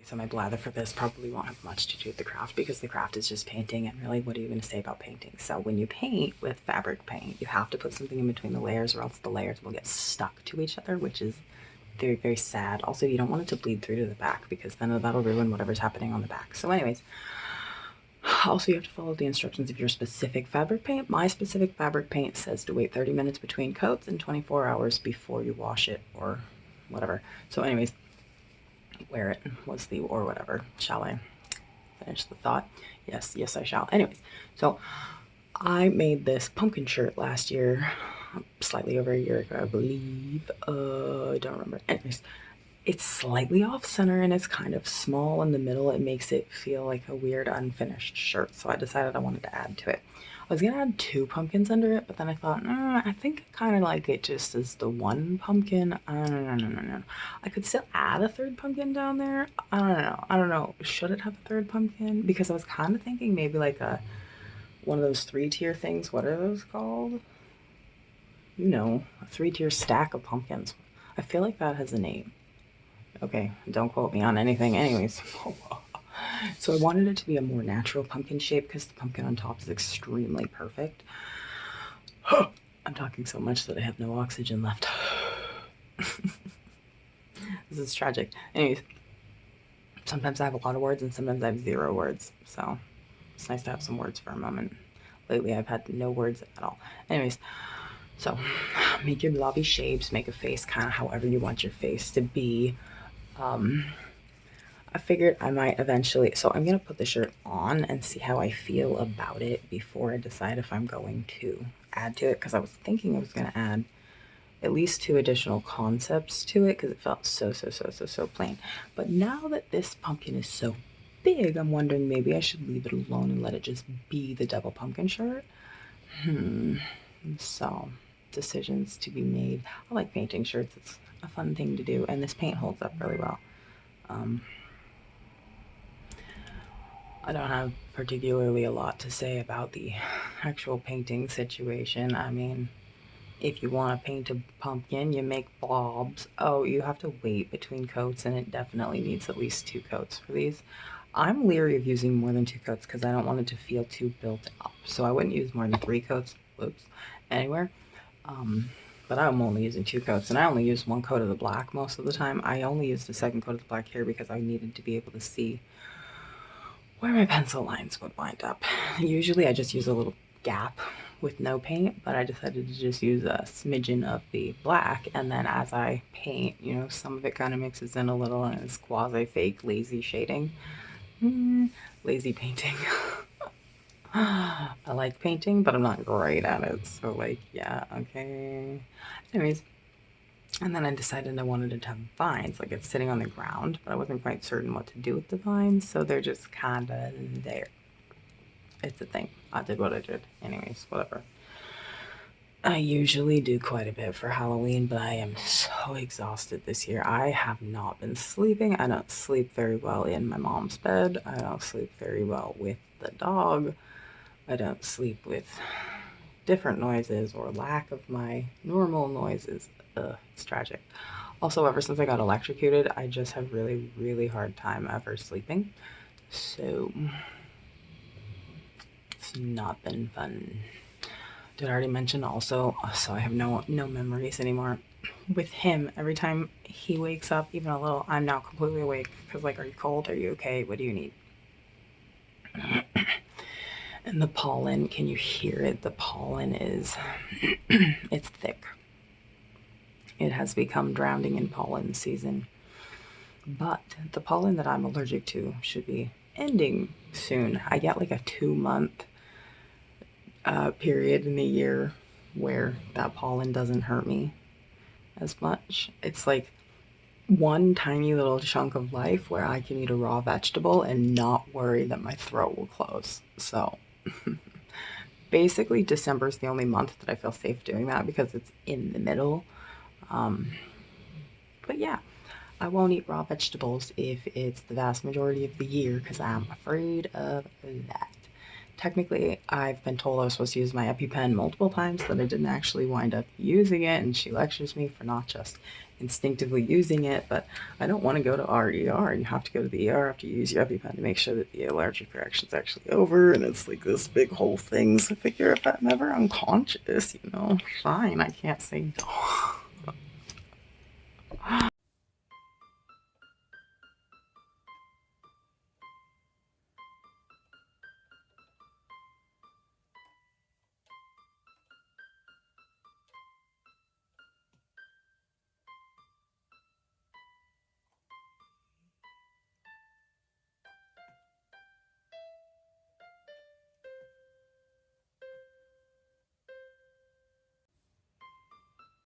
So my blather for this probably won't have much to do with the craft because the craft is just painting, and really what are you going to say about painting? So when you paint with fabric paint, you have to put something in between the layers or else the layers will get stuck to each other, which is very, very sad. Also, you don't want it to bleed through to the back because then that'll ruin whatever's happening on the back. So anyways, also you have to follow the instructions of your specific fabric paint. My specific fabric paint says to wait 30 minutes between coats and 24 hours before you wash it or whatever. So anyways, wear it was the or whatever. Shall I finish the thought? Yes, yes I shall. Anyways, so I made this pumpkin shirt last year, slightly over a year ago, I believe. I don't remember. Anyways, it's slightly off center and it's kind of small in the middle. It makes it feel like a weird unfinished shirt. So I decided I wanted to add to it. I was gonna add 2 pumpkins under it, but then I thought, I think I kind of like it just as the 1 pumpkin. No. I could still add a 3rd pumpkin down there. I don't know. Should it have a 3rd pumpkin? Because I was kind of thinking maybe like one of those 3-tier things. What are those called? You know, a 3-tier stack of pumpkins. I feel like that has a name. Okay, don't quote me on anything. Anyways, so I wanted it to be a more natural pumpkin shape because the pumpkin on top is extremely perfect. I'm talking so much that I have no oxygen left. This is tragic. Anyways, sometimes I have a lot of words and sometimes I have 0 words. So it's nice to have some words for a moment. Lately, I've had no words at all. Anyways, so make your lobby shapes, make a face kind of however you want your face to be. I figured I might eventually, so I'm gonna put the shirt on and see how I feel about it before I decide if I'm going to add to it, because I was thinking I was gonna add at least 2 additional concepts to it because it felt so plain. But now that this pumpkin is so big, I'm wondering maybe I should leave it alone and let it just be the double pumpkin shirt. So decisions to be made. I like painting shirts. It's a fun thing to do, and this paint holds up really well. I don't have particularly a lot to say about the actual painting situation. I mean, if you want to paint a pumpkin, you make blobs. Oh, you have to wait between coats, and it definitely needs at least 2 coats for these. I'm leery of using more than 2 coats because I don't want it to feel too built up. So I wouldn't use more than 3 coats, whoops, anywhere. But I'm only using 2 coats, and I only use 1 coat of the black most of the time. I only used the 2nd coat of the black here because I needed to be able to see where my pencil lines would wind up. Usually I just use a little gap with no paint, but I decided to just use a smidgen of the black, and then as I paint, you know, some of it kind of mixes in a little and it's quasi-fake lazy shading. Lazy painting. I like painting, but I'm not great at it, so like, yeah, okay. Anyways, and then I decided I wanted it to have vines, like it's sitting on the ground, but I wasn't quite certain what to do with the vines, so they're just kind of there. It's a thing. I did what I did. Anyways, whatever. I usually do quite a bit for Halloween, but I am so exhausted this year. I have not been sleeping. I don't sleep very well in my mom's bed. I don't sleep very well with the dog. I don't sleep with different noises or lack of my normal noises. Ugh, it's tragic. Also, ever since I got electrocuted, I just have really, really hard time ever sleeping. So it's not been fun. Did I already mention also? So I have no memories anymore. With him, every time he wakes up, even a little, I'm now completely awake. Because like, are you cold? Are you okay? What do you need? And the pollen, can you hear it? The pollen is, it's thick. It has become drowning in pollen season. But the pollen that I'm allergic to should be ending soon. I get like a 2-month period in the year where that pollen doesn't hurt me as much. It's like one tiny little chunk of life where I can eat a raw vegetable and not worry that my throat will close. So basically December is the only month that I feel safe doing that because it's in the middle. But yeah, I won't eat raw vegetables if it's the vast majority of the year because I'm afraid of that. Technically, I've been told I was supposed to use my EpiPen multiple times that I didn't actually wind up using it, and she lectures me for not just instinctively using it, but I don't want to go to RER. You have to go to the ER after you use your EpiPen to make sure that the allergic reaction's actually over, and it's like this big whole thing. So I figure if I'm ever unconscious, fine, I can't say no.